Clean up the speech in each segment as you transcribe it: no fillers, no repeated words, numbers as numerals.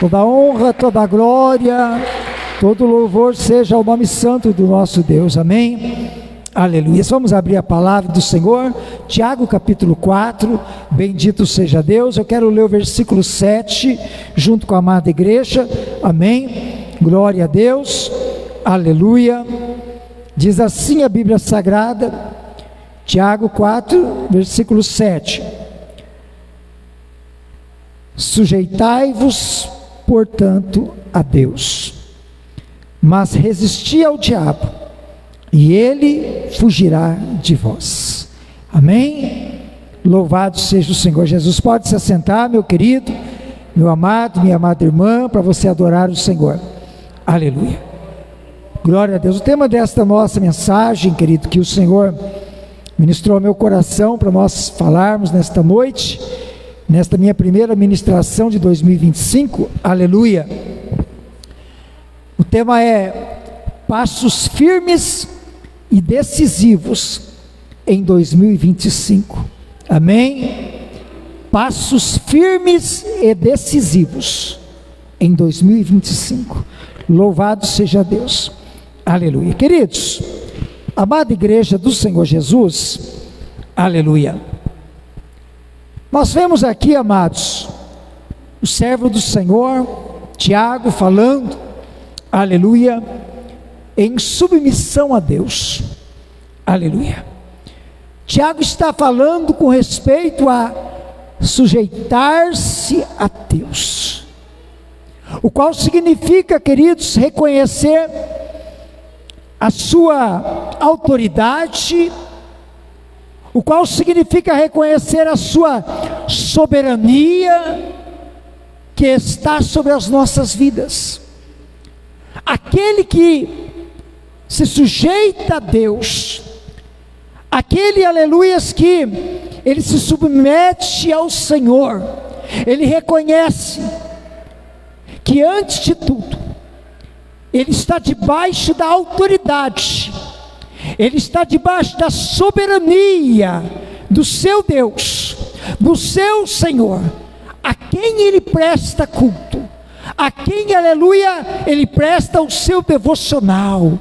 Toda honra, toda glória, todo louvor seja ao nome santo do nosso Deus, amém? Aleluia. Vamos abrir a palavra do Senhor, Tiago capítulo 4, bendito seja Deus. Eu quero ler o versículo 7, junto com a amada igreja, amém? Glória a Deus, aleluia. Diz assim a Bíblia Sagrada, Tiago 4, versículo 7. Sujeitai-vos, portanto, a Deus, mas resisti ao diabo, e ele fugirá de vós. Amém? Louvado seja o Senhor Jesus. Pode se assentar, meu querido, meu amado, minha amada irmã, para você adorar o Senhor. Aleluia. Glória a Deus. O tema desta nossa mensagem, querido, que o Senhor ministrou ao meu coração para nós falarmos nesta noite, nesta minha primeira ministração de 2025, aleluia. O tema é passos firmes e decisivos em 2025, amém? Passos firmes e decisivos em 2025, louvado seja Deus, aleluia. Queridos, amada igreja do Senhor Jesus, aleluia. Nós vemos aqui, amados, o servo do Senhor, Tiago, falando, aleluia, em submissão a Deus, aleluia. Tiago está falando com respeito a sujeitar-se a Deus, o qual significa, queridos, reconhecer a sua autoridade, o qual significa reconhecer a sua soberania que está sobre as nossas vidas. Aquele que se sujeita a Deus, aquele, aleluias, que ele se submete ao Senhor, ele reconhece que antes de tudo, ele está debaixo da autoridade, ele está debaixo da soberania do seu Deus, do seu Senhor, a quem ele presta culto, a quem, aleluia, ele presta o seu devocional,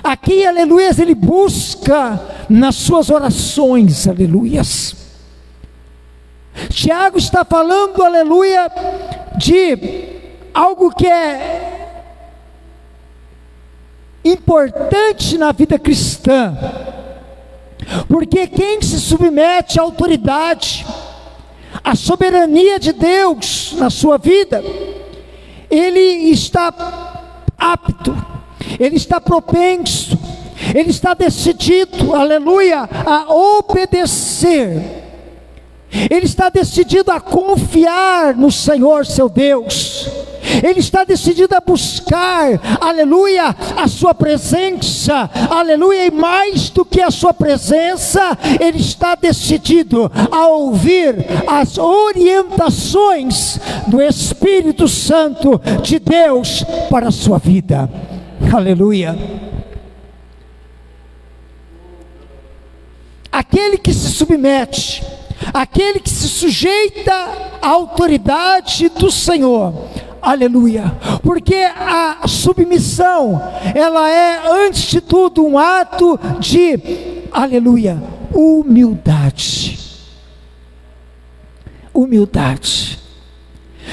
a quem, aleluia, ele busca nas suas orações, aleluias. Tiago está falando, aleluia, de algo que é importante na vida cristã, porque quem se submete à autoridade, à soberania de Deus na sua vida, ele está apto, ele está propenso, ele está decidido, aleluia, a obedecer, ele está decidido a confiar no Senhor seu Deus, ele está decidido a buscar, aleluia, a sua presença, aleluia, e mais do que a sua presença, ele está decidido a ouvir as orientações do Espírito Santo de Deus para a sua vida, aleluia. Aquele que se submete, aquele que se sujeita à autoridade do Senhor, aleluia, porque a submissão, ela é antes de tudo um ato de, aleluia, humildade. Humildade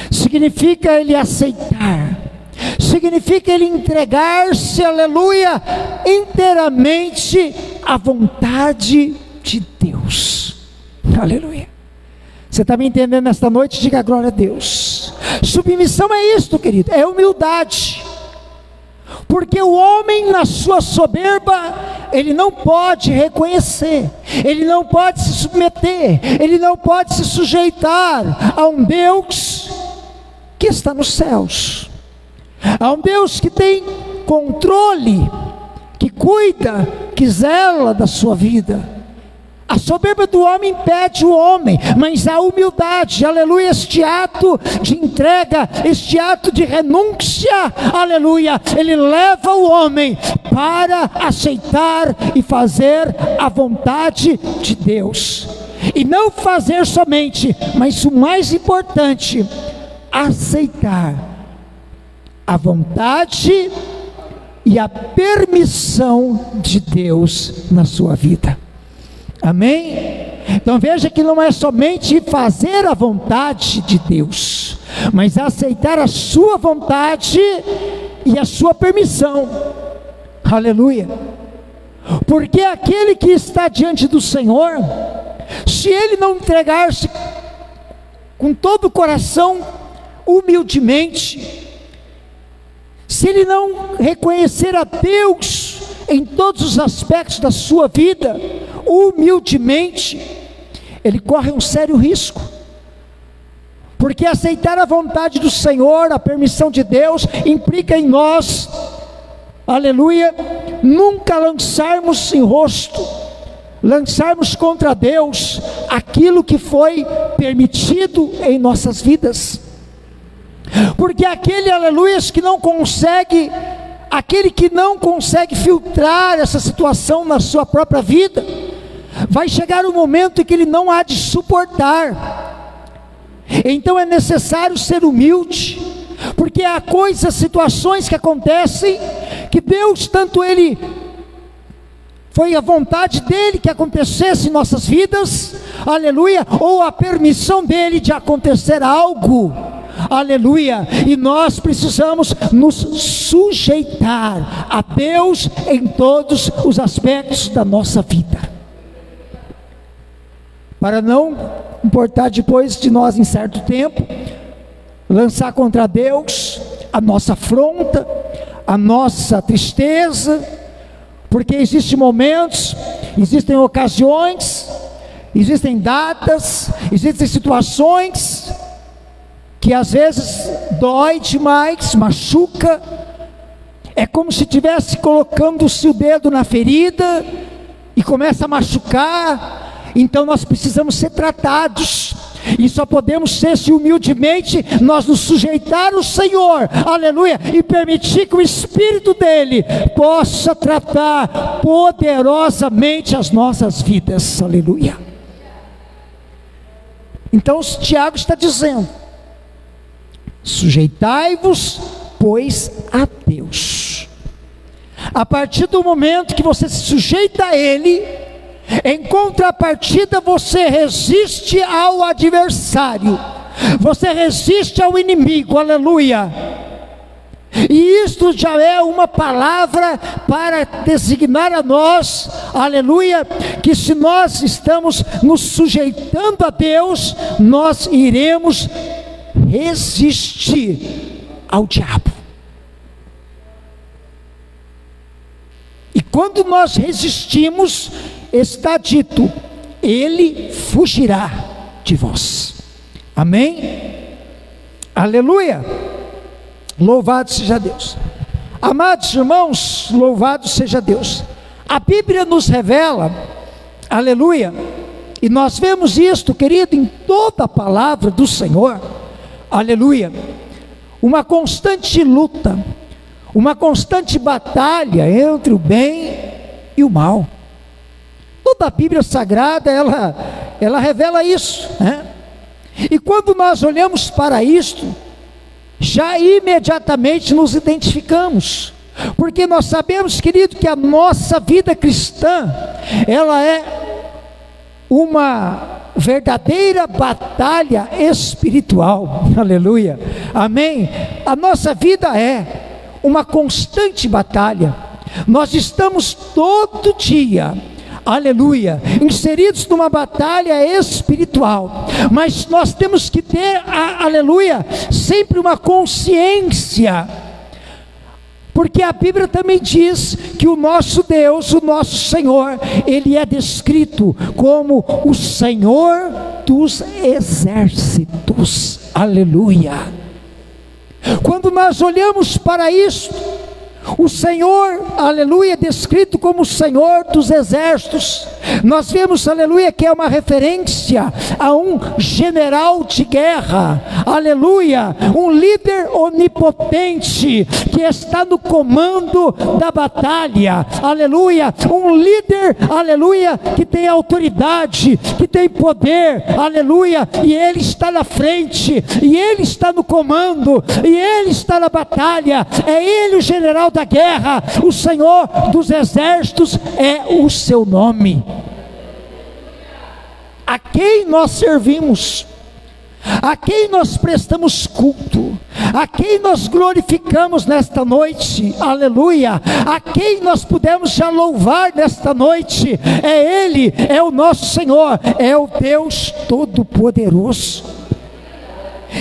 significa ele aceitar, significa ele entregar-se, aleluia, inteiramente à vontade de Deus, aleluia. Você está me entendendo nesta noite? Diga glória a Deus. Submissão é isto, querido, é humildade, porque o homem na sua soberba, ele não pode reconhecer, ele não pode se submeter, ele não pode se sujeitar a um Deus que está nos céus, a um Deus que tem controle, que cuida, que zela da sua vida. A soberba do homem impede o homem, mas a humildade, aleluia, este ato de entrega, este ato de renúncia, aleluia, ele leva o homem para aceitar e fazer a vontade de Deus. E não fazer somente, mas o mais importante, aceitar a vontade e a permissão de Deus na sua vida. Amém? Então veja que não é somente fazer a vontade de Deus, mas aceitar a sua vontade e a sua permissão. Aleluia! Porque aquele que está diante do Senhor, se ele não entregar-se com todo o coração, humildemente, se ele não reconhecer a Deus em todos os aspectos da sua vida, humildemente, ele corre um sério risco. Porque aceitar a vontade do Senhor, a permissão de Deus, implica em nós, aleluia, nunca lançarmos contra Deus aquilo que foi permitido em nossas vidas. Porque aquele, aleluia, aquele que não consegue filtrar essa situação na sua própria vida, vai chegar um momento em que ele não há de suportar. Então é necessário ser humilde, porque há situações que acontecem, que Deus, tanto Ele, foi a vontade dEle que acontecesse em nossas vidas, aleluia, ou a permissão dEle de acontecer algo, aleluia, e nós precisamos nos sujeitar a Deus em todos os aspectos da nossa vida, para não importar depois de nós, em certo tempo, lançar contra Deus a nossa afronta, a nossa tristeza, porque existem momentos, existem ocasiões, existem datas, existem situações que às vezes dói demais, machuca, é como se estivesse colocando-se o dedo na ferida e começa a machucar. Então nós precisamos ser tratados, e só podemos ser se humildemente nós nos sujeitar ao Senhor, aleluia, e permitir que o Espírito dEle possa tratar poderosamente as nossas vidas, aleluia. Então Tiago está dizendo: sujeitai-vos, pois, a Deus. A partir do momento que você se sujeita a Ele, em contrapartida, você resiste ao adversário, você resiste ao inimigo, aleluia. E isto já é uma palavra para designar a nós, aleluia, que se nós estamos nos sujeitando a Deus, nós iremos resistir ao diabo. E quando nós resistimos, está dito, ele fugirá de vós. Amém? Aleluia! Louvado seja Deus. Amados irmãos, louvado seja Deus. A Bíblia nos revela, aleluia, e nós vemos isto, querido, em toda a palavra do Senhor, aleluia, uma constante luta, uma constante batalha entre o bem e o mal. Toda a Bíblia Sagrada, ela revela isso, né? E quando nós olhamos para isto, já imediatamente nos identificamos, porque nós sabemos, querido, que a nossa vida cristã, ela é uma verdadeira batalha espiritual, aleluia, amém? A nossa vida é uma constante batalha, nós estamos todo dia, aleluia, inseridos numa batalha espiritual, mas nós temos que ter, aleluia, sempre uma consciência, porque a Bíblia também diz que o nosso Deus, o nosso Senhor, Ele é descrito como o Senhor dos exércitos, aleluia. Quando nós olhamos para isso, o Senhor, aleluia, descrito como o Senhor dos exércitos, Nós vemos, aleluia, que é uma referência a um general de guerra, aleluia, um líder onipotente, que está no comando da batalha, aleluia, um líder, aleluia, que tem autoridade, que tem poder, aleluia, e ele está na frente, e ele está no comando, e ele está na batalha, é ele o general da guerra, o Senhor dos exércitos é o seu nome. A quem nós servimos, a quem nós prestamos culto, a quem nós glorificamos nesta noite, aleluia, a quem nós podemos já louvar nesta noite, é Ele, é o nosso Senhor, é o Deus Todo-Poderoso.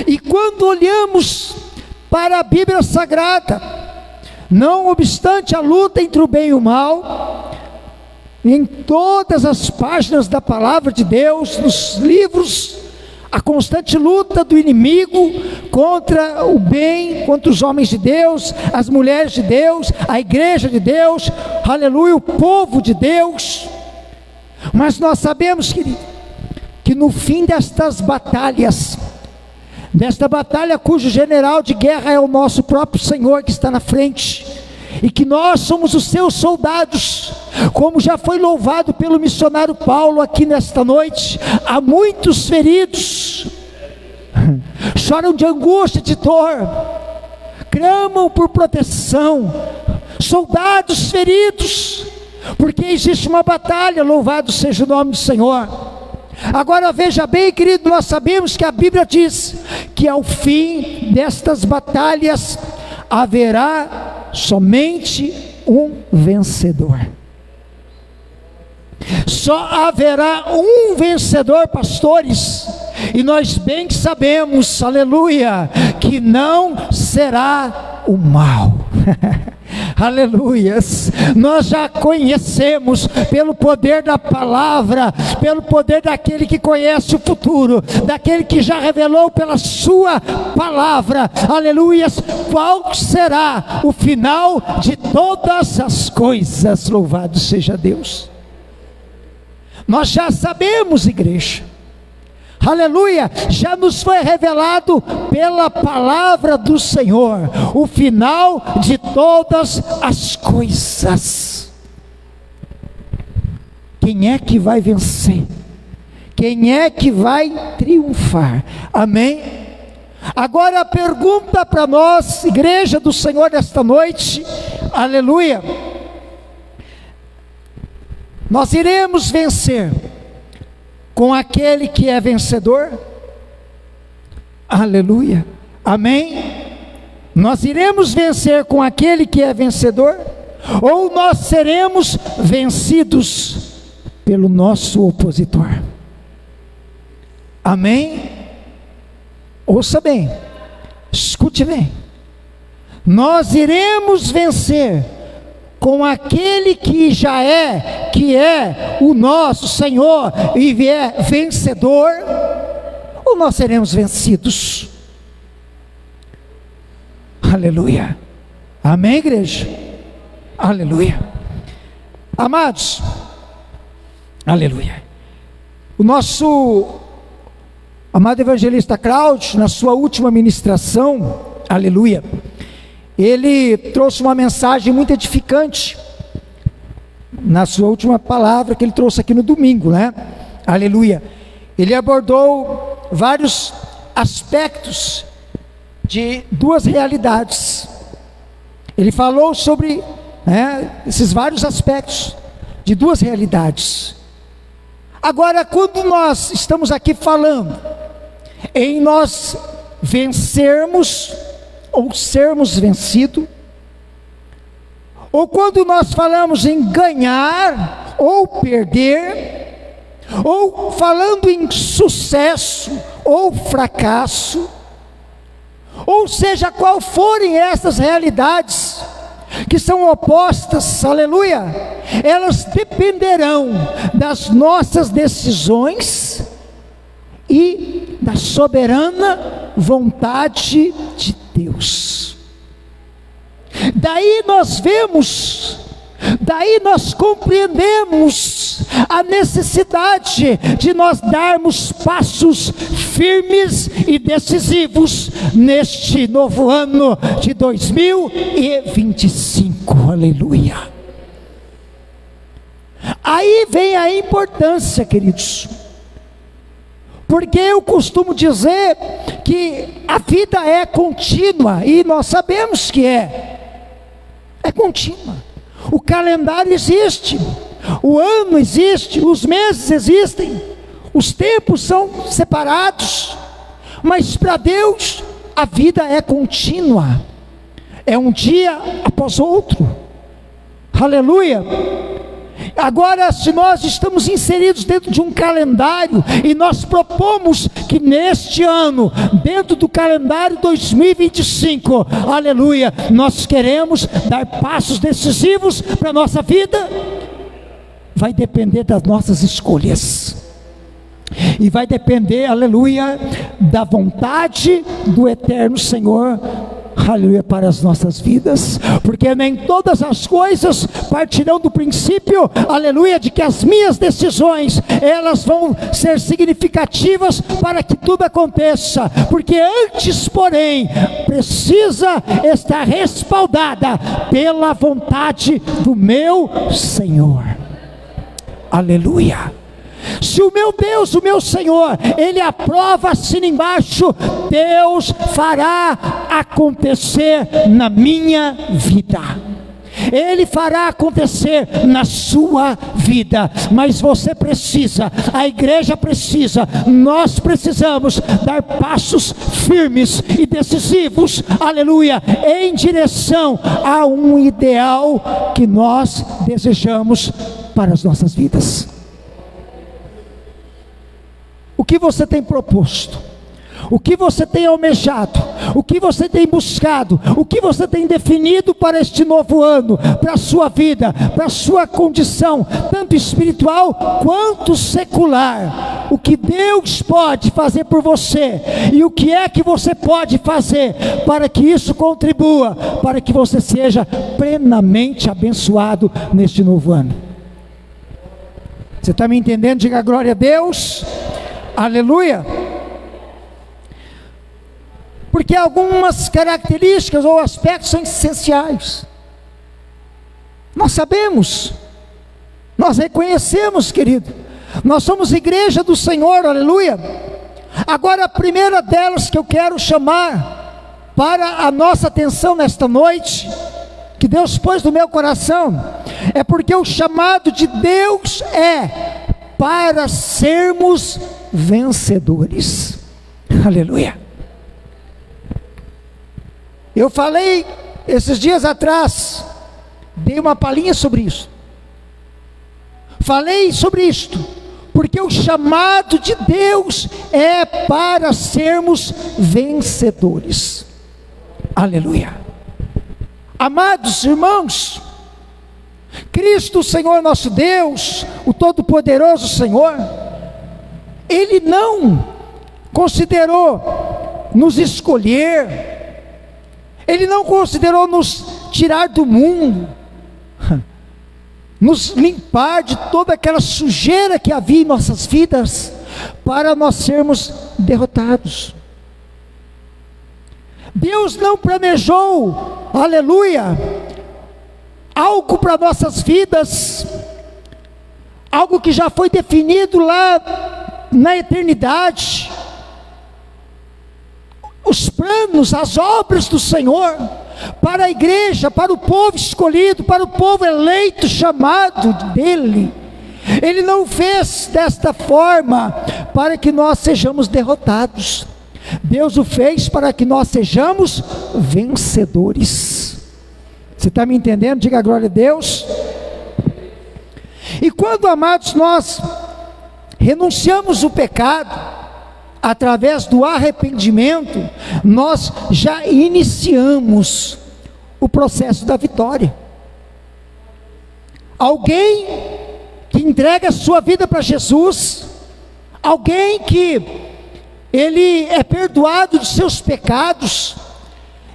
E quando olhamos para a Bíblia Sagrada, não obstante a luta entre o bem e o mal, em todas as páginas da palavra de Deus, nos livros, a constante luta do inimigo contra o bem, contra os homens de Deus, as mulheres de Deus, a igreja de Deus, aleluia, o povo de Deus. Mas nós sabemos que no fim destas batalhas, desta batalha cujo general de guerra é o nosso próprio Senhor que está na frente, e que nós somos os seus soldados, como já foi louvado pelo missionário Paulo aqui nesta noite. Há muitos feridos, choram de angústia, de dor, clamam por proteção, soldados feridos, porque existe uma batalha, louvado seja o nome do Senhor. Agora veja bem, querido, nós sabemos que a Bíblia diz que ao fim destas batalhas haverá somente um vencedor. Só haverá um vencedor, pastores, e nós bem sabemos, aleluia, que não será o mal. Aleluias, nós já conhecemos pelo poder da palavra, pelo poder daquele que conhece o futuro, daquele que já revelou pela sua palavra, aleluias, qual será o final de todas as coisas. Louvado seja Deus. Nós já sabemos, igreja, aleluia, já nos foi revelado pela palavra do Senhor o final de todas as coisas. Quem é que vai vencer? Quem é que vai triunfar? Amém? Agora a pergunta para nós, igreja do Senhor, nesta noite, aleluia, nós iremos vencer com aquele que é vencedor? Aleluia, amém? Nós iremos vencer com aquele que é vencedor? Ou nós seremos vencidos pelo nosso opositor? Amém? Ouça bem, escute bem, nós iremos vencer com aquele que já é, que é o nosso Senhor e é vencedor, ou nós seremos vencidos? Aleluia, amém, igreja? Aleluia, amados, aleluia. O nosso amado evangelista Cláudio, na sua última ministração, aleluia, ele trouxe uma mensagem muito edificante, na sua última palavra que ele trouxe aqui no domingo, né? Aleluia. Ele abordou vários aspectos de duas realidades. Ele falou sobre esses vários aspectos de duas realidades. Agora, quando nós estamos aqui falando em nós vencermos ou sermos vencidos, ou quando nós falamos em ganhar ou perder, ou falando em sucesso ou fracasso, ou seja, qual forem essas realidades que são opostas, aleluia, elas dependerão das nossas decisões e da soberana vontade de Deus. Daí nós vemos, daí nós compreendemos a necessidade de nós darmos passos firmes e decisivos neste novo ano de 2025, aleluia. Aí vem a importância, queridos, porque eu costumo dizer que a vida é contínua, e nós sabemos que é contínua. O calendário existe, o ano existe, os meses existem, os tempos são separados, mas para Deus a vida é contínua, é um dia após outro, aleluia. Agora, se nós estamos inseridos dentro de um calendário, e nós propomos que neste ano, dentro do calendário 2025, aleluia, nós queremos dar passos decisivos para a nossa vida, vai depender das nossas escolhas, e vai depender, aleluia, da vontade do eterno Senhor, aleluia, para as nossas vidas, porque nem todas as coisas partirão do princípio, aleluia, de que as minhas decisões, elas vão ser significativas para que tudo aconteça, porque antes, porém, precisa estar respaldada pela vontade do meu Senhor, aleluia. Se o meu Deus, o meu Senhor, Ele aprova, assina embaixo, Deus fará acontecer na minha vida, Ele fará acontecer na sua vida, mas você precisa, a igreja precisa, nós precisamos dar passos firmes e decisivos, aleluia, em direção a um ideal que nós desejamos para as nossas vidas. O que você tem proposto? O que você tem almejado? O que você tem buscado? O que você tem definido para este novo ano? Para a sua vida, para a sua condição, tanto espiritual quanto secular. O que Deus pode fazer por você? E o que é que você pode fazer para que isso contribua, para que você seja plenamente abençoado neste novo ano? Você está me entendendo? Diga glória a Deus. Aleluia. Porque algumas características ou aspectos são essenciais. Nós sabemos, nós reconhecemos, querido, nós somos igreja do Senhor, aleluia. Agora, a primeira delas que eu quero chamar para a nossa atenção nesta noite, que Deus pôs no meu coração, é porque o chamado de Deus é para sermos vencedores, aleluia. Eu falei esses dias atrás, dei uma palhinha sobre isso, falei sobre isto, porque o chamado de Deus é para sermos vencedores, aleluia. Amados irmãos, Cristo, o Senhor nosso Deus, o Todo-Poderoso Senhor, Ele não considerou nos escolher, Ele não considerou nos tirar do mundo, nos limpar de toda aquela sujeira que havia em nossas vidas, para nós sermos derrotados. Deus não planejou, aleluia, algo para nossas vidas, algo que já foi definido lá na eternidade. Os planos, as obras do Senhor para a igreja, para o povo escolhido, para o povo eleito, chamado dele, Ele não fez desta forma para que nós sejamos derrotados. Deus o fez para que nós sejamos vencedores. Você está me entendendo? Diga glória a Deus. E quando, amados, nós renunciamos o pecado, através do arrependimento, nós já iniciamos o processo da vitória. Alguém que entrega a sua vida para Jesus, alguém que ele é perdoado de seus pecados,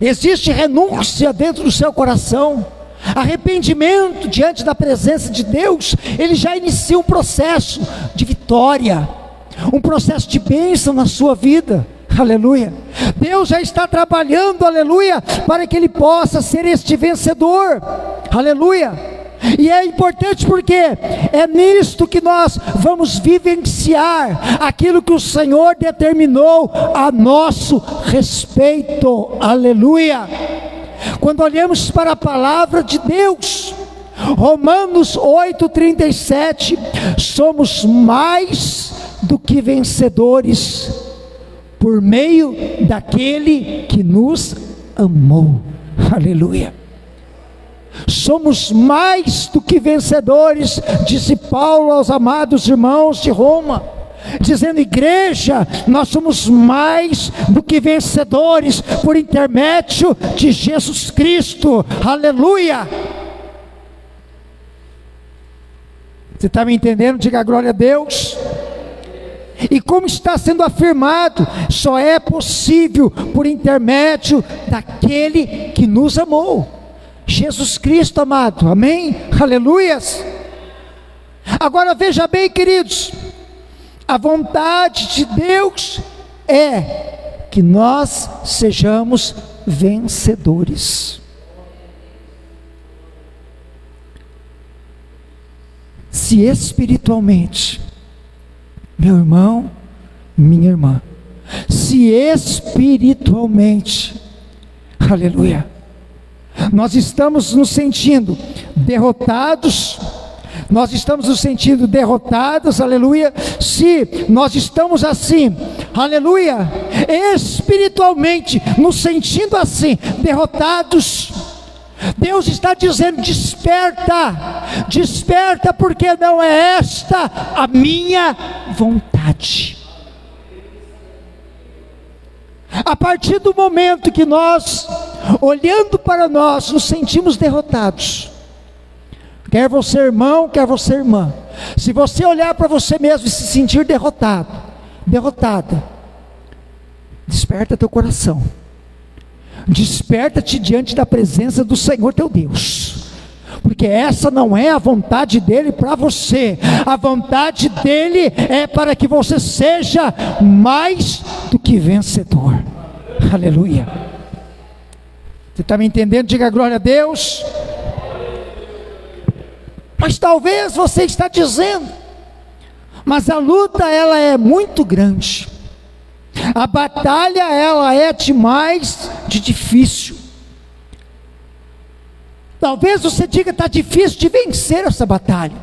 existe renúncia dentro do seu coração, Arrependimento diante da presença de Deus, ele já inicia um processo de vitória, um processo de bênção na sua vida. Aleluia. Deus já está trabalhando, aleluia, para que ele possa ser este vencedor. Aleluia. E é importante porque é nisto que nós vamos vivenciar aquilo que o Senhor determinou a nosso respeito. Aleluia. Quando olhamos para a palavra de Deus, Romanos 8:37, somos mais do que vencedores por meio daquele que nos amou. Aleluia. Somos mais do que vencedores, disse Paulo aos amados irmãos de Roma, dizendo: igreja, nós somos mais do que vencedores por intermédio de Jesus Cristo. Aleluia. Você está me entendendo? Diga glória a Deus. E como está sendo afirmado, só é possível por intermédio daquele que nos amou, Jesus Cristo amado. Amém? Aleluias. Agora veja bem, queridos, a vontade de Deus é que nós sejamos vencedores. Se espiritualmente, meu irmão, minha irmã, se espiritualmente, aleluia, nós estamos nos sentindo derrotados, aleluia, se nós estamos assim, aleluia, espiritualmente nos sentindo assim, derrotados, Deus está dizendo: desperta, desperta, porque não é esta a minha vontade. A partir do momento que nós, olhando para nós, nos sentimos derrotados, quer você irmão, quer você irmã, se você olhar para você mesmo e se sentir derrotado, derrotada, desperta teu coração, desperta-te diante da presença do Senhor teu Deus, porque essa não é a vontade dele para você. A vontade dele é para que você seja mais do que vencedor. Aleluia. Você está me entendendo? Diga glória a Deus. Mas talvez você está dizendo: mas a luta ela é muito grande, a batalha ela é demais de difícil. Talvez você diga: está difícil de vencer essa batalha,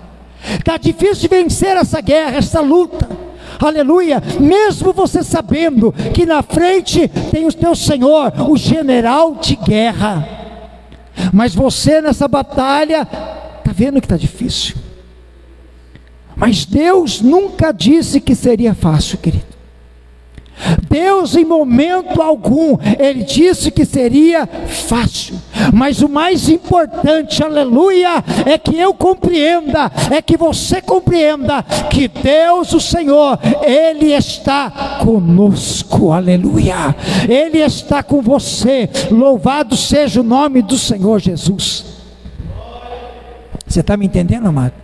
está difícil de vencer essa guerra, essa luta. Aleluia. Mesmo você sabendo que na frente tem o teu Senhor, o general de guerra, mas você nessa batalha está vendo que está difícil. Mas Deus nunca disse que seria fácil, querido. Deus em momento algum Ele disse que seria fácil. Mas o mais importante, aleluia, é que eu compreenda, é que você compreenda que Deus, o Senhor, Ele está conosco. Aleluia. Ele está com você. Louvado seja o nome do Senhor Jesus. Você está me entendendo, amado?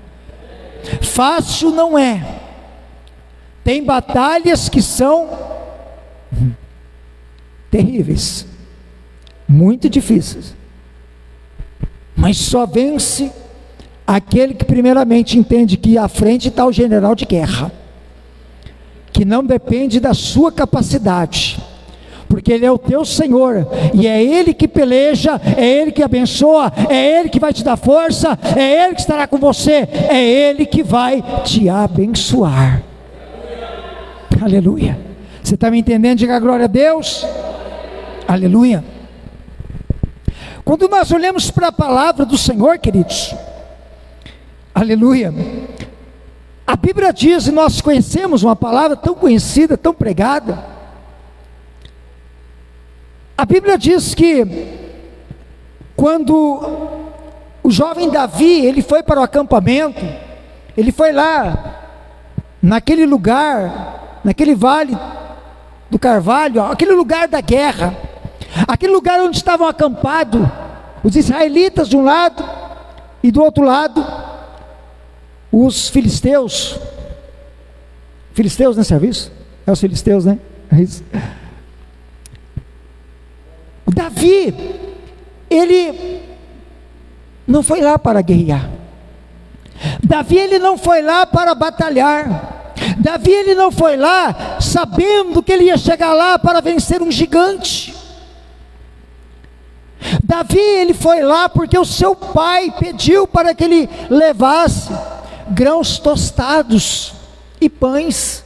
Fácil não é. Tem batalhas que são terríveis, muito difíceis, mas só vence aquele que primeiramente entende que à frente está o general de guerra, que não depende da sua capacidade, porque Ele é o teu Senhor, e é Ele que peleja, é Ele que abençoa, é Ele que vai te dar força, é Ele que estará com você, é Ele que vai te abençoar. Aleluia. Você está me entendendo? Diga glória a Deus. Aleluia. Quando nós olhamos para a palavra do Senhor, queridos, aleluia, a Bíblia diz, e nós conhecemos uma palavra tão conhecida, tão pregada, a Bíblia diz que quando o jovem Davi, ele foi para o acampamento, ele foi lá, naquele lugar, naquele vale do Carvalho, aquele lugar da guerra, aquele lugar onde estavam acampados os israelitas de um lado, e do outro lado, os filisteus. Filisteus, né, serviço? É os filisteus, né? É isso. O Davi, ele não foi lá para guerrear. Davi, ele não foi lá para batalhar. Davi, ele não foi lá sabendo que ele ia chegar lá para vencer um gigante. Davi, ele foi lá porque o seu pai pediu para que ele levasse grãos tostados e pães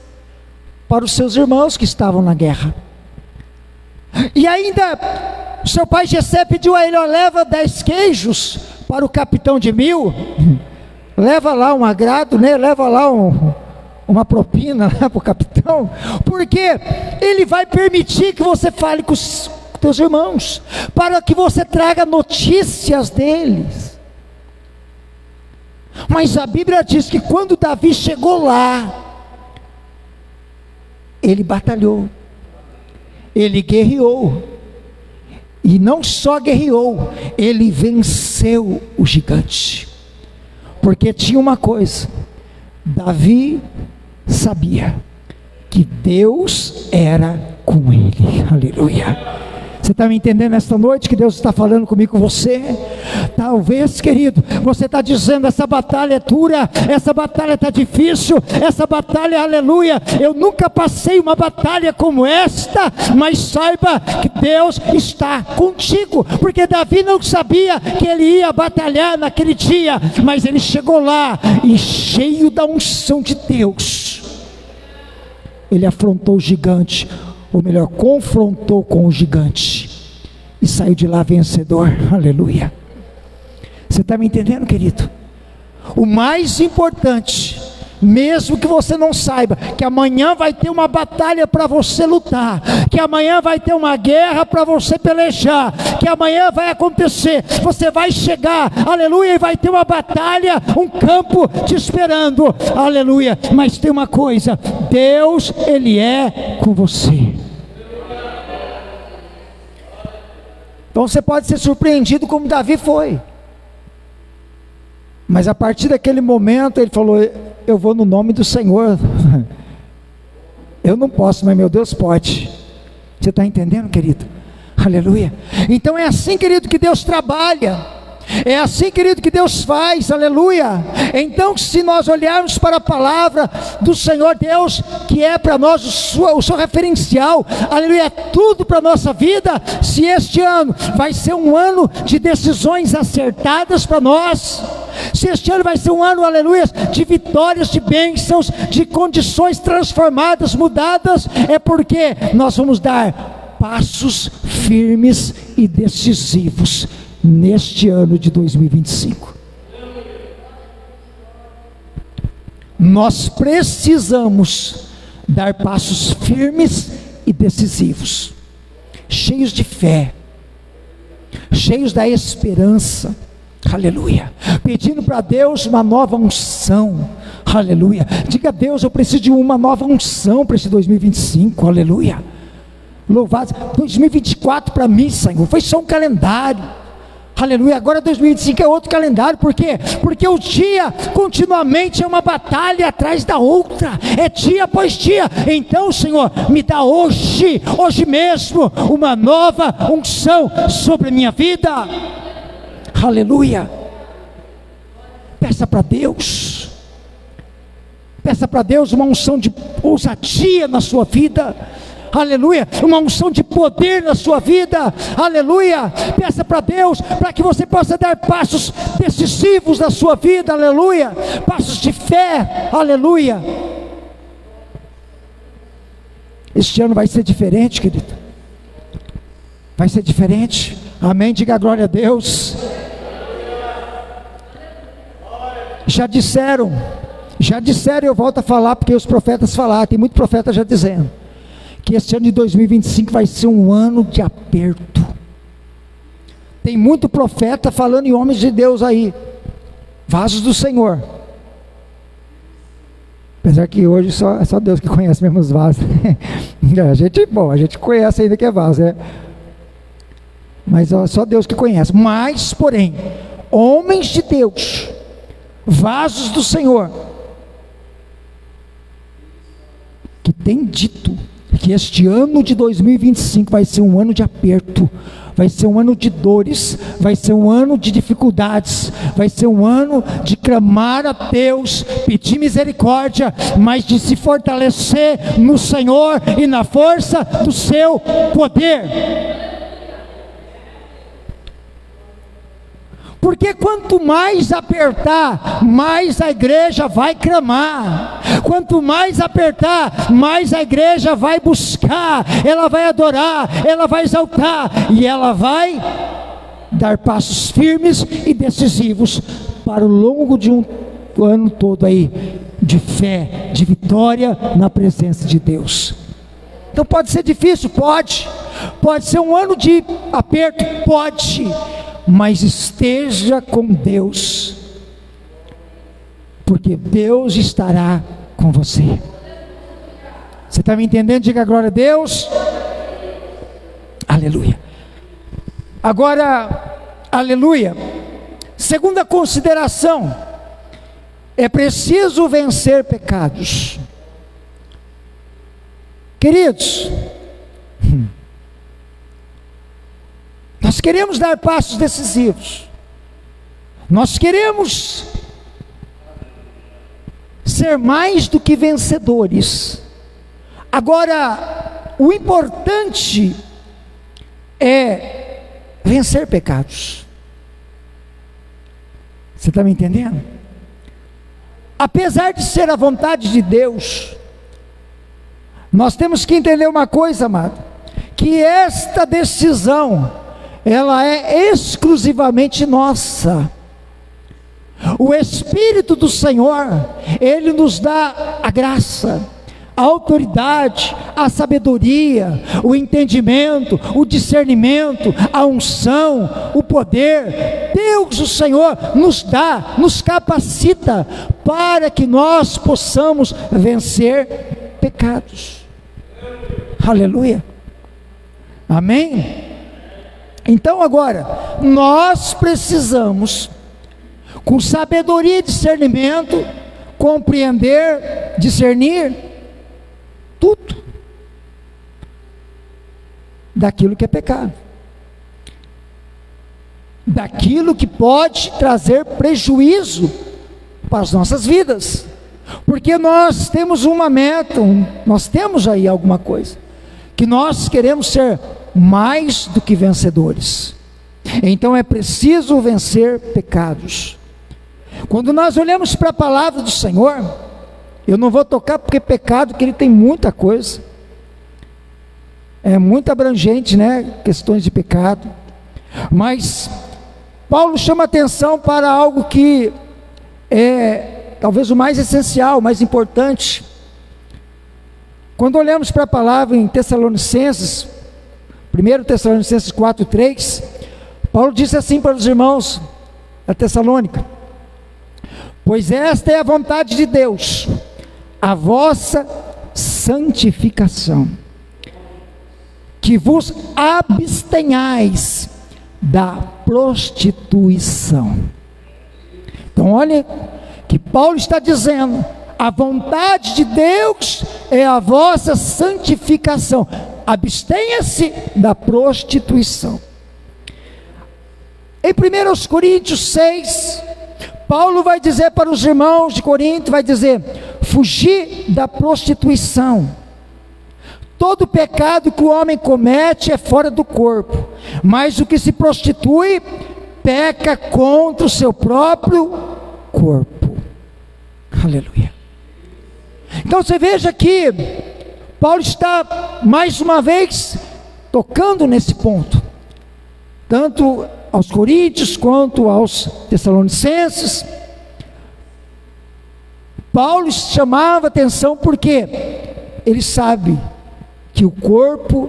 para os seus irmãos que estavam na guerra. E ainda o seu pai Jessé pediu a ele: ó, leva 10 queijos para o capitão de 1000, leva lá um agrado, né? Leva lá uma propina, né, para o capitão, porque ele vai permitir que você fale com os teus irmãos, para que você traga notícias deles. Mas a Bíblia diz que quando Davi chegou lá, ele batalhou, ele guerreou, e não só guerreou, ele venceu o gigante, porque tinha uma coisa: Davi sabia que Deus era com ele. Aleluia. Você está me entendendo esta noite que Deus está falando comigo, com você? Talvez, querido, você está dizendo: essa batalha é dura, essa batalha está difícil, essa batalha, aleluia, eu nunca passei uma batalha como esta. Mas saiba que Deus está contigo, porque Davi não sabia que ele ia batalhar naquele dia, mas ele chegou lá e, cheio da unção de Deus, ele afrontou o gigante, ou melhor, confrontou com o gigante, e saiu de lá vencedor. Aleluia. Você está me entendendo, querido? O mais importante, mesmo que você não saiba, que amanhã vai ter uma batalha para você lutar, que amanhã vai ter uma guerra para você pelejar, que amanhã vai acontecer, você vai chegar, aleluia, e vai ter uma batalha, um campo te esperando, aleluia. Mas tem uma coisa: Deus, Ele é com você. Então você pode ser surpreendido como Davi foi, mas a partir daquele momento ele falou: eu vou no nome do Senhor. Eu não posso, mas meu Deus pode. Você está entendendo, querido? Aleluia. Então é assim, querido, que Deus trabalha. É assim, querido, que Deus faz. Aleluia. Então, se nós olharmos para a palavra do Senhor Deus, que é para nós o seu referencial, aleluia, é tudo para a nossa vida. Se este ano vai ser um ano de decisões acertadas para nós, se este ano vai ser um ano, aleluia, de vitórias, de bênçãos, de condições transformadas, mudadas, é porque nós vamos dar passos firmes e decisivos neste ano de 2025. Nós precisamos dar passos firmes e decisivos, cheios de fé, cheios da esperança, aleluia, pedindo para Deus uma nova unção, aleluia. Diga a Deus: eu preciso de uma nova unção para esse 2025, aleluia. Louvado. 2024 para mim, Senhor, foi só um calendário. Aleluia. Agora 2025 é outro calendário. Por quê? Porque o dia continuamente é uma batalha atrás da outra, é dia após dia. Então, Senhor, me dá hoje mesmo, uma nova unção sobre a minha vida. Aleluia. Peça para Deus, peça para Deus uma unção de ousadia na sua vida. Aleluia, uma unção de poder na sua vida, aleluia. Peça para Deus para que você possa dar passos decisivos na sua vida, aleluia, passos de fé, aleluia. Este ano vai ser diferente, querido, vai ser diferente, amém, diga glória a Deus. Já disseram, eu volto a falar, porque os profetas falaram, tem muito profeta já dizendo, que esse ano de 2025 vai ser um ano de aperto. Tem muito profeta falando em homens de Deus aí, vasos do Senhor, apesar que hoje é só Deus que conhece mesmo os vasos. A gente conhece ainda que é vaso, mas é só Deus que conhece. Mas, porém, homens de Deus, vasos do Senhor, que tem dito que este ano de 2025 vai ser um ano de aperto, vai ser um ano de dores, vai ser um ano de dificuldades, vai ser um ano de clamar a Deus, pedir misericórdia, mas de se fortalecer no Senhor e na força do seu poder. Porque quanto mais apertar, mais a igreja vai clamar. Quanto mais apertar, mais a igreja vai buscar, ela vai adorar, ela vai exaltar, e ela vai dar passos firmes e decisivos para o longo de um ano todo aí, de fé, de vitória na presença de Deus. Então pode ser difícil? Pode ser um ano de aperto? Pode, mas esteja com Deus, porque Deus estará com você. Você está me entendendo? Diga glória a Deus. Aleluia. Agora, aleluia. Segunda consideração, é preciso vencer pecados. Queridos, nós queremos dar passos decisivos, nós queremos ser mais do que vencedores. Agora, o importante é vencer pecados. Você está me entendendo? Apesar de ser a vontade de Deus, nós temos que entender uma coisa, amado, que esta decisão, ela é exclusivamente nossa. O Espírito do Senhor, Ele nos dá a graça, a autoridade, a sabedoria, o entendimento, o discernimento, a unção, o poder. Deus, o Senhor, nos dá, nos capacita para que nós possamos vencer pecados. Aleluia. Amém? Então agora, nós precisamos, com sabedoria e discernimento, compreender, discernir tudo daquilo que é pecado, daquilo que pode trazer prejuízo para as nossas vidas, porque nós temos uma meta, nós temos aí alguma coisa, que nós queremos ser mais do que vencedores. Então é preciso vencer pecados. Quando nós olhamos para a palavra do Senhor, eu não vou tocar porque pecado, que ele tem muita coisa, é muito abrangente, né? Questões de pecado, mas Paulo chama atenção para algo que é talvez o mais essencial, o mais importante. Quando olhamos para a palavra em Tessalonicenses, 1 Tessalonicenses 4:3, Paulo disse assim para os irmãos da Tessalônica: pois esta é a vontade de Deus, a vossa santificação, que vos abstenhais da prostituição. Então olha que Paulo está dizendo, a vontade de Deus é a vossa santificação, abstenha-se da prostituição. Em 1 Coríntios 6, Paulo vai dizer para os irmãos de Corinto, vai dizer, fugir da prostituição. Todo pecado que o homem comete é fora do corpo, mas o que se prostitui, peca contra o seu próprio corpo. Aleluia. Então você veja que Paulo está mais uma vez tocando nesse ponto, tanto aos coríntios quanto aos tessalonicenses. Paulo chamava atenção porque ele sabe que o corpo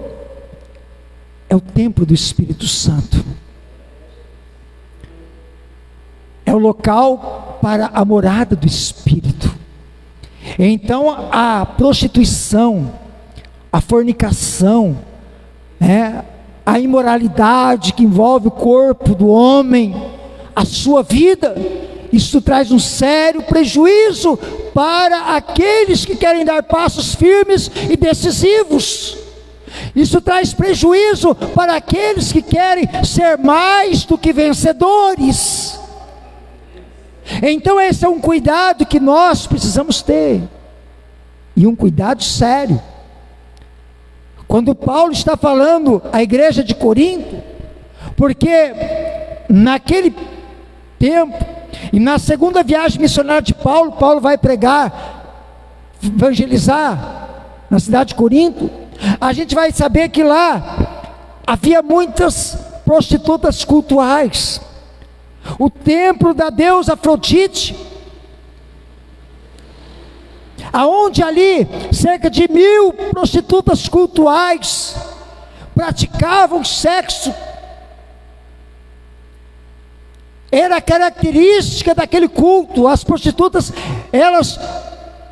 é o templo do Espírito Santo, é o local para a morada do Espírito. Então a prostituição, a fornicação, a imoralidade que envolve o corpo do homem, a sua vida. Isso traz um sério prejuízo para aqueles que querem dar passos firmes e decisivos. Isso traz prejuízo para aqueles que querem ser mais do que vencedores. Então esse é um cuidado que nós precisamos ter, e um cuidado sério. Quando Paulo está falando à igreja de Corinto, porque naquele tempo, e na segunda viagem missionária de Paulo, Paulo vai pregar, evangelizar na cidade de Corinto, a gente vai saber que lá havia muitas prostitutas cultuais. O templo da deusa Afrodite, aonde ali cerca de 1000 prostitutas cultuais praticavam sexo. Era característica daquele culto. As prostitutas, elas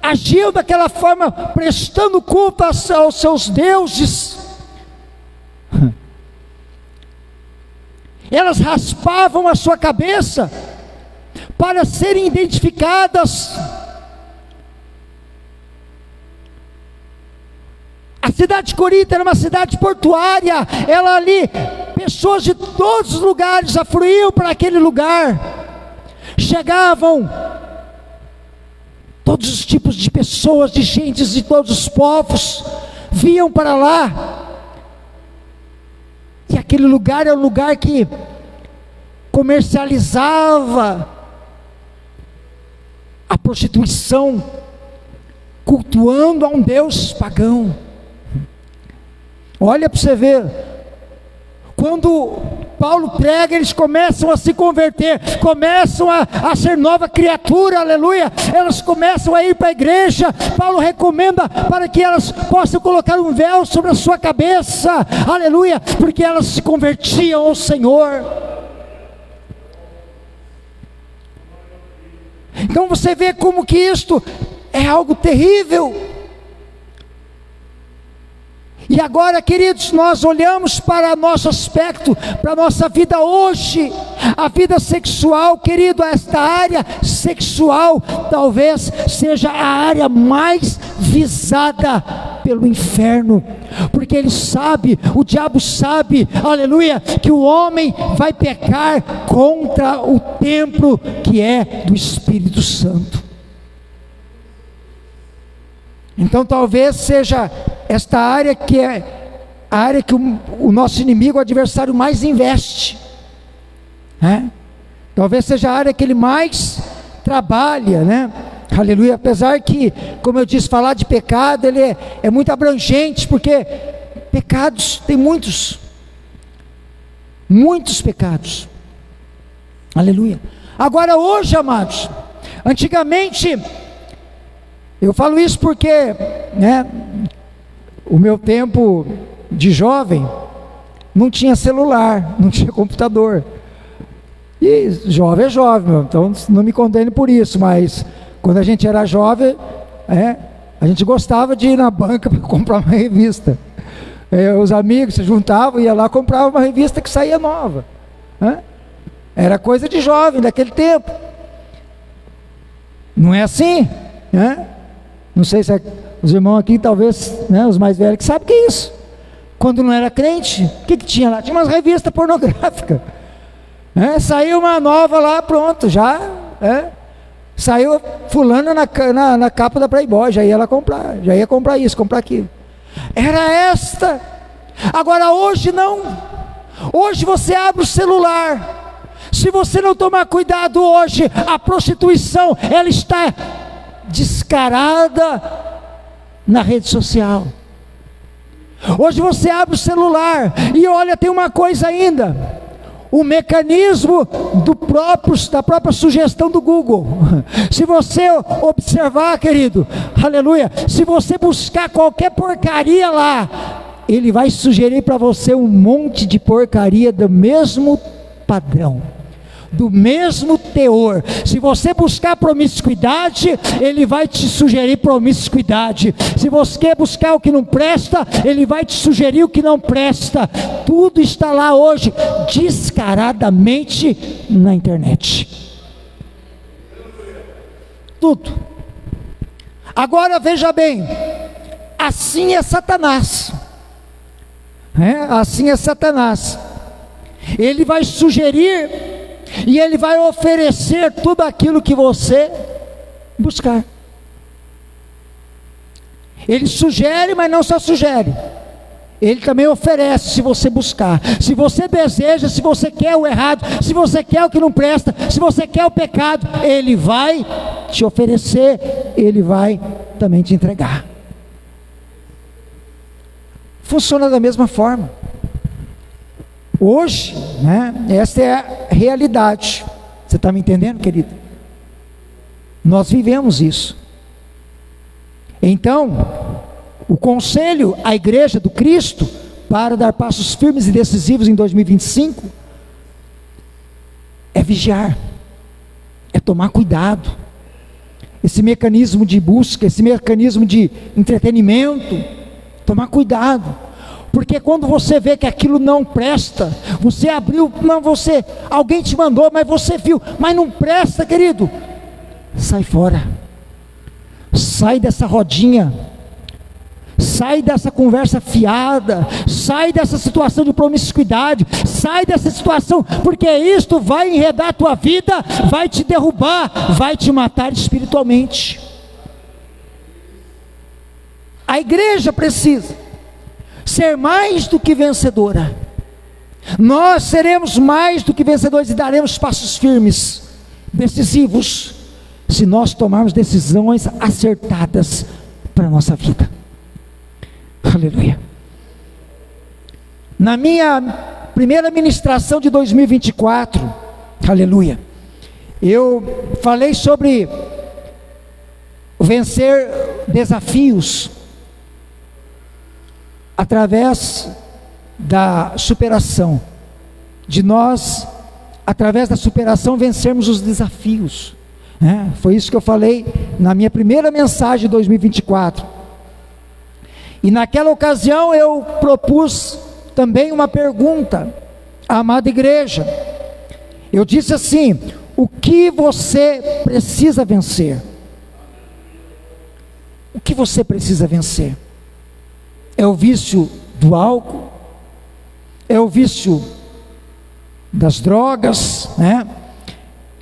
agiam daquela forma, prestando culto aos seus deuses. Elas raspavam a sua cabeça para serem identificadas. A cidade de Corinto era uma cidade portuária. Ela ali, pessoas de todos os lugares afluíam para aquele lugar. Chegavam todos os tipos de pessoas, de gentes de todos os povos, vinham para lá. E aquele lugar é um lugar que comercializava a prostituição, cultuando a um deus pagão. Olha para você ver, quando Paulo prega, eles começam a se converter, começam a ser nova criatura, aleluia. Elas começam a ir para a igreja. Paulo recomenda para que elas possam colocar um véu sobre a sua cabeça, aleluia, porque elas se convertiam ao Senhor. Então você vê como que isto é algo terrível. E agora, queridos, nós olhamos para nosso aspecto, para a nossa vida hoje, a vida sexual, querido, esta área sexual talvez seja a área mais visada pelo inferno, porque ele sabe, o diabo sabe, aleluia, que o homem vai pecar contra o templo que é do Espírito Santo. Então talvez seja esta área que é a área que o nosso inimigo, o adversário, mais investe, né? Talvez seja a área que ele mais trabalha, né? Aleluia. Apesar que, como eu disse, falar de pecado, ele é muito abrangente, porque pecados, tem muitos pecados, aleluia. Agora hoje, amados, antigamente, eu falo isso porque, né, o meu tempo de jovem não tinha celular, não tinha computador. E jovem é jovem, meu, então não me condene por isso, mas quando a gente era jovem, a gente gostava de ir na banca para comprar uma revista. Os amigos se juntavam, ia lá, comprava uma revista que saía nova. Era coisa de jovem daquele tempo. Não é assim, né? Não sei se os irmãos aqui, talvez, né, os mais velhos, que sabem o que é isso. Quando não era crente, o que tinha lá? Tinha umas revistas pornográficas. Saiu uma nova lá, pronto, já. Saiu fulana na capa da Playboy, já ia lá comprar, já ia comprar isso, comprar aquilo. Era esta. Agora hoje não. Hoje você abre o celular. Se você não tomar cuidado hoje, a prostituição, ela está descarada na rede social. Hoje você abre o celular e olha, tem uma coisa ainda, o mecanismo da própria sugestão do Google. Se você observar, querido, aleluia, se você buscar qualquer porcaria lá, ele vai sugerir para você um monte de porcaria do mesmo padrão. do mesmo teor. Se você buscar promiscuidade, ele vai te sugerir promiscuidade. Se você buscar o que não presta, ele vai te sugerir o que não presta. Tudo está lá hoje, descaradamente na internet. Tudo. Agora veja bem, assim é Satanás. Assim é Satanás. Ele vai sugerir e ele vai oferecer tudo aquilo que você buscar. Ele sugere, mas não só sugere, ele também oferece se você buscar. Se você deseja, se você quer o errado, se você quer o que não presta, se você quer o pecado, ele vai te oferecer, ele vai também te entregar. Funciona da mesma forma. Hoje, esta é a realidade. Você está me entendendo, querido? Nós vivemos isso. Então, o conselho à igreja do Cristo, para dar passos firmes e decisivos em 2025, é vigiar, é tomar cuidado. Esse mecanismo de busca, esse mecanismo de entretenimento, tomar cuidado, porque quando você vê que aquilo não presta, você abriu, alguém te mandou, mas você viu, mas não presta, querido, sai fora, sai dessa rodinha, sai dessa conversa fiada, sai dessa situação de promiscuidade, sai dessa situação, porque isto vai enredar a tua vida, vai te derrubar, vai te matar espiritualmente. A igreja precisa ser mais do que vencedora. Nós seremos mais do que vencedores e daremos passos firmes, decisivos, se nós tomarmos decisões acertadas para a nossa vida. Aleluia. Na minha primeira ministração de 2024, aleluia, eu falei sobre vencer desafios através da superação, de nós, através da superação, vencermos os desafios, Foi isso que eu falei na minha primeira mensagem de 2024, e naquela ocasião eu propus também uma pergunta à amada igreja. Eu disse assim: o que você precisa vencer? O que você precisa vencer? É o vício do álcool? É o vício das drogas,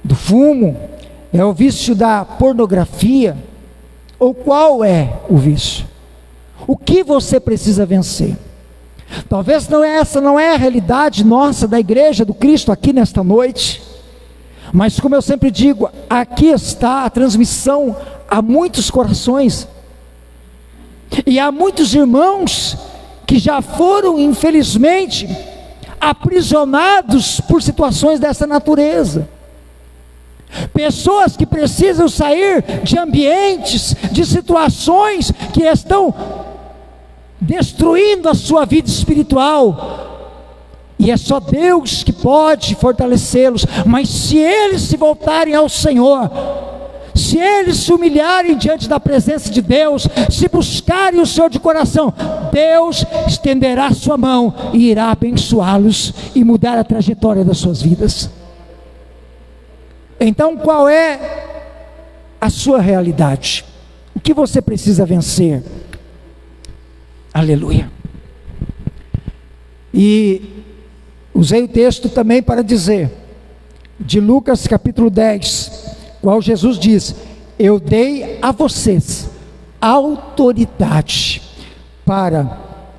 do fumo? É o vício da pornografia? Ou qual é o vício? O que você precisa vencer? Talvez essa não é a realidade nossa da igreja do Cristo aqui nesta noite, mas como eu sempre digo, aqui está a transmissão a muitos corações, e há muitos irmãos que já foram, infelizmente, aprisionados por situações dessa natureza. Pessoas que precisam sair de ambientes, de situações que estão destruindo a sua vida espiritual, e é só Deus que pode fortalecê-los. Mas se eles se voltarem ao Senhor, se eles se humilharem diante da presença de Deus, se buscarem o Senhor de coração, Deus estenderá a sua mão e irá abençoá-los e mudar a trajetória das suas vidas. Então, qual é a sua realidade? O que você precisa vencer? Aleluia. E usei o texto também para dizer, de Lucas capítulo 10, qual Jesus diz: eu dei a vocês autoridade para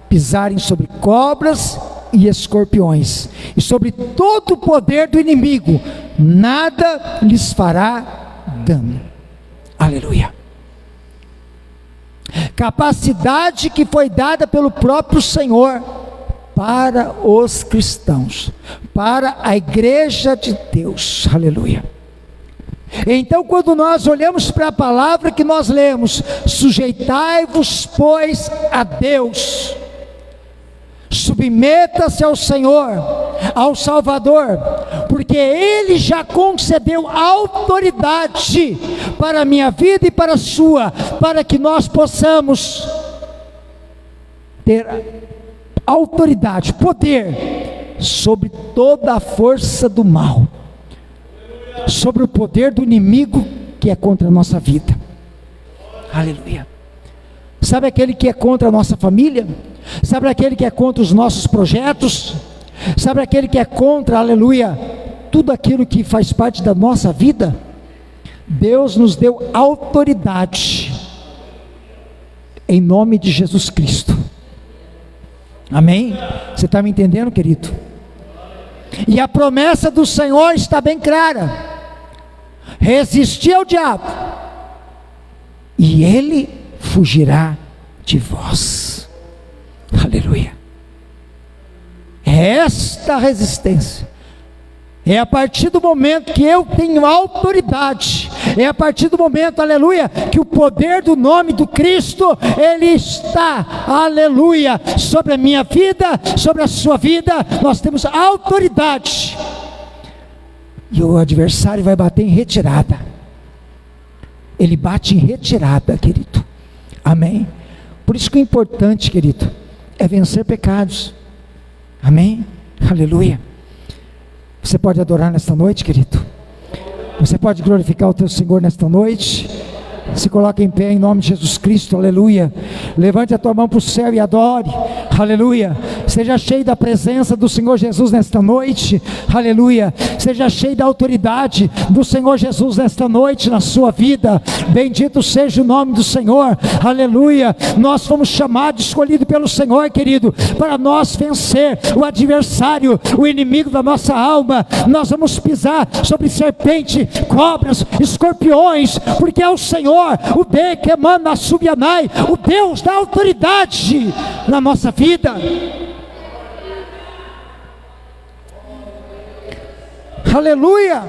pisarem sobre cobras e escorpiões, e sobre todo o poder do inimigo, nada lhes fará dano. Aleluia. Capacidade que foi dada pelo próprio Senhor para os cristãos, para a igreja de Deus. Aleluia. Então, quando nós olhamos para a palavra que nós lemos, sujeitai-vos, pois, a Deus, submeta-se ao Senhor, ao Salvador, porque porque Ele já concedeu autoridade para a minha vida e para a sua, para que nós possamos ter autoridade, poder sobre toda a força do mal, sobre o poder do inimigo que é contra a nossa vida. Aleluia. Sabe aquele que é contra a nossa família? Sabe aquele que é contra os nossos projetos? Sabe aquele que é contra, aleluia, tudo aquilo que faz parte da nossa vida? Deus nos deu autoridade em nome de Jesus Cristo. Amém? Você está me entendendo, querido? E a promessa do Senhor está bem clara: resistir ao diabo e ele fugirá de vós. Aleluia. Esta resistência é a partir do momento que eu tenho autoridade, é a partir do momento, aleluia, que o poder do nome do Cristo, Ele está, aleluia, sobre a minha vida, sobre a sua vida. Nós temos autoridade, e o adversário vai bater em retirada. Ele bate em retirada, querido. Amém? Por isso que o importante, querido, é vencer pecados. Amém? Aleluia. Você pode adorar nesta noite, querido? Você pode glorificar o teu Senhor nesta noite? Se coloque em pé em nome de Jesus Cristo, aleluia. Levante a tua mão para o céu e adore, aleluia. Seja cheio da presença do Senhor Jesus nesta noite, aleluia. Seja cheio da autoridade do Senhor Jesus nesta noite na sua vida. Bendito seja o nome do Senhor, aleluia. Nós fomos chamados, escolhidos pelo Senhor, querido, para nós vencer o adversário, o inimigo da nossa alma. Nós vamos pisar sobre serpente, cobras, escorpiões, porque é o Senhor, o bem que emana a Subianai, o Deus da autoridade na nossa vida. Aleluia.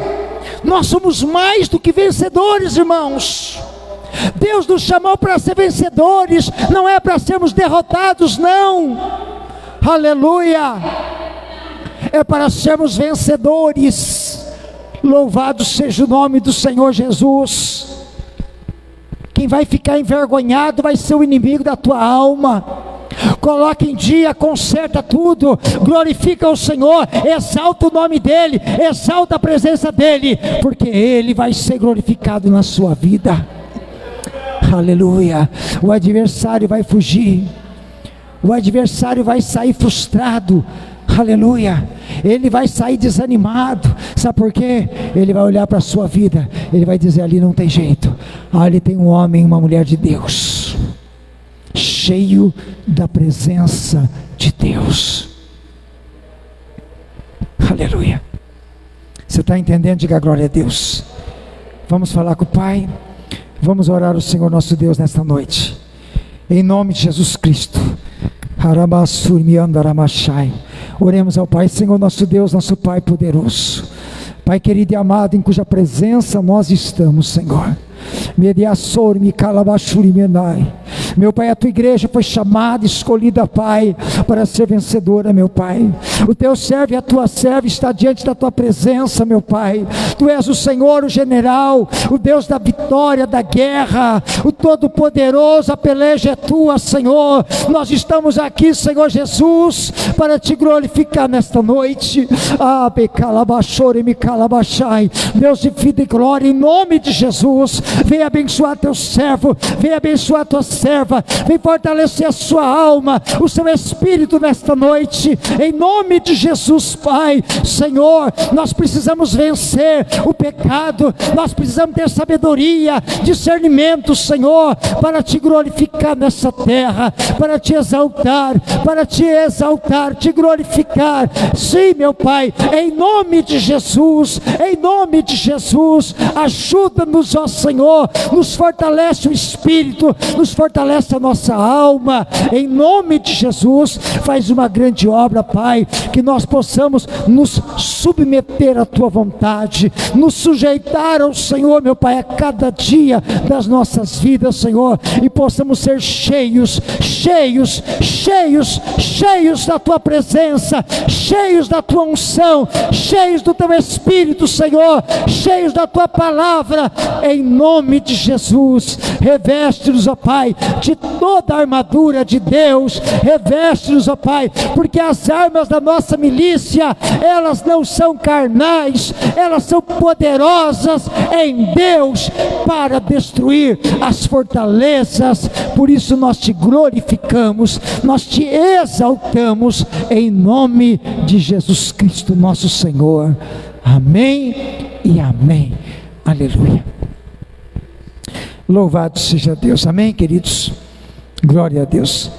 Nós somos mais do que vencedores, irmãos. Deus nos chamou para ser vencedores, não é para sermos derrotados, não. Aleluia. É para sermos vencedores. Louvado seja o nome do Senhor Jesus. Quem vai ficar envergonhado vai ser o inimigo da tua alma. Coloca em dia, conserta tudo, glorifica o Senhor, exalta o nome dEle, exalta a presença dEle, porque Ele vai ser glorificado na sua vida. Aleluia. O adversário vai fugir, o adversário vai sair frustrado. Aleluia. Ele vai sair desanimado. Sabe por quê? Ele vai olhar para a sua vida, ele vai dizer: ali não tem jeito, ali tem um homem e uma mulher de Deus, cheio da presença de Deus. Aleluia. Você está entendendo? Diga glória a Deus. Vamos falar com o Pai, vamos orar ao Senhor nosso Deus nesta noite, em nome de Jesus Cristo. Oremos ao Pai. Senhor nosso Deus, nosso Pai poderoso, Pai querido e amado, em cuja presença nós estamos, Senhor. Meu Pai, a tua igreja foi chamada, escolhida, Pai, para ser vencedora, meu Pai. O teu servo e a tua serva está diante da tua presença, meu Pai. Tu és o Senhor, o general, o Deus da vitória, da guerra, o Todo-Poderoso. A peleja é tua, Senhor. Nós estamos aqui, Senhor Jesus, para te glorificar nesta noite. Deus de vida e glória, em nome de Jesus, vem abençoar teu servo, vem abençoar tua serva, vem fortalecer a sua alma, o seu espírito nesta noite, em nome de Jesus, Pai. Senhor, nós precisamos vencer o pecado, nós precisamos ter sabedoria, discernimento, Senhor, para te glorificar nessa terra, para te exaltar, te glorificar. Sim, meu Pai, em nome de Jesus, em nome de Jesus, ajuda-nos, ó Senhor, nos fortalece o espírito, nos fortalece a nossa alma, em nome de Jesus. Faz uma grande obra, Pai, que nós possamos nos submeter à tua vontade, nos sujeitar ao Senhor, meu Pai, a cada dia das nossas vidas, Senhor, e possamos ser cheios da Tua presença, cheios da Tua unção, cheios do Teu Espírito, Senhor, cheios da Tua palavra, em nome de Jesus. Reveste-nos, ó Pai, de toda a armadura de Deus, reveste-nos, ó Pai, porque as armas da nossa milícia, elas não são carnais, elas são poderosas em Deus para destruir as fortalezas. Por isso nós te glorificamos, nós te exaltamos, em nome de Jesus Cristo, nosso Senhor. Amém e amém. Aleluia. Louvado seja Deus. Amém, queridos? Glória a Deus.